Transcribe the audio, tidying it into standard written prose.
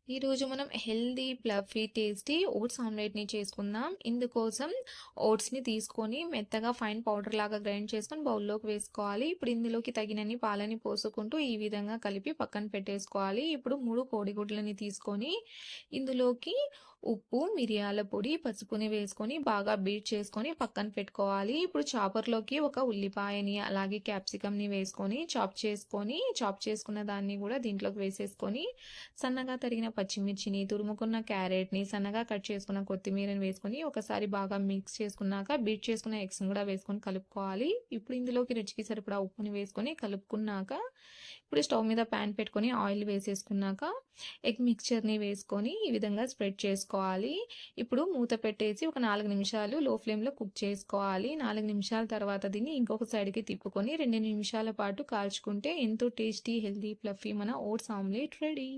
ఈరోజు మనం healthy, fluffy, tasty oats ఆమ్లెట్‌ని చేసుకుందాం. ఇందుకోసం ఓట్స్‌ని తీసుకొని మెత్తగా ఫైన్ పౌడర్ లాగా గ్రైండ్ చేసుకొని బౌల్‌లోకి వేసుకోవాలి. ఇప్పుడు ఇందులోకి తగినన్ని పాలని పోసుకుంటూ ఈ విధంగా కలిపి పక్కన పెట్టేసుకోవాలి. ఇప్పుడు 3 కోడిగుడ్లని తీసుకొని ఇందులోకి ఉప్పు, మిరియాల పొడి, పసుపుని వేసుకొని బాగా బీట్ చేసుకొని పక్కన పెట్టుకోవాలి. ఇప్పుడు చాపర్‌లోకి ఒక ఉల్లిపాయని, అలాగే క్యాప్సికమ్‌ని వేసుకొని చాప్ చేసుకున్న దాన్ని కూడా దీంట్లోకి వేసేసుకొని సన్నగా తరిగిన పచ్చిమిర్చిని, తురుముకున్న క్యారెట్‌ని, సన్నగా కట్ చేసుకున్న కొత్తిమీరని వేసుకొని ఒకసారి బాగా మిక్స్ చేసుకున్నాక బీట్ చేసుకున్న ఎగ్స్‌ని కూడా వేసుకొని కలుపుకోవాలి. ఇప్పుడు ఇందులోకి రుచికి సరిపడా ఉప్పుని వేసుకొని కలుపుకున్నాక ఇప్పుడు స్టవ్ మీద పాన్ పెట్టుకొని ఆయిల్ వేసేసుకున్నాక ఎగ్ మిక్చర్‌ని వేసుకొని ఈ విధంగా స్ప్రెడ్ చేసుకోవాలి. ఇప్పుడు మూత పెట్టేసి ఒక 4 నిమిషాలు లో ఫ్లేమ్‌లో కుక్ చేసుకోవాలి. 4 నిమిషాల తర్వాత దీన్ని ఇంకొక సైడ్‌కి తిప్పుకొని 2 నిమిషాల పాటు కాల్చుకుంటే ఎంతో టేస్టీ, హెల్తీ, ఫ్లఫీ మన ఓట్స్ ఆమ్లెట్ రెడీ.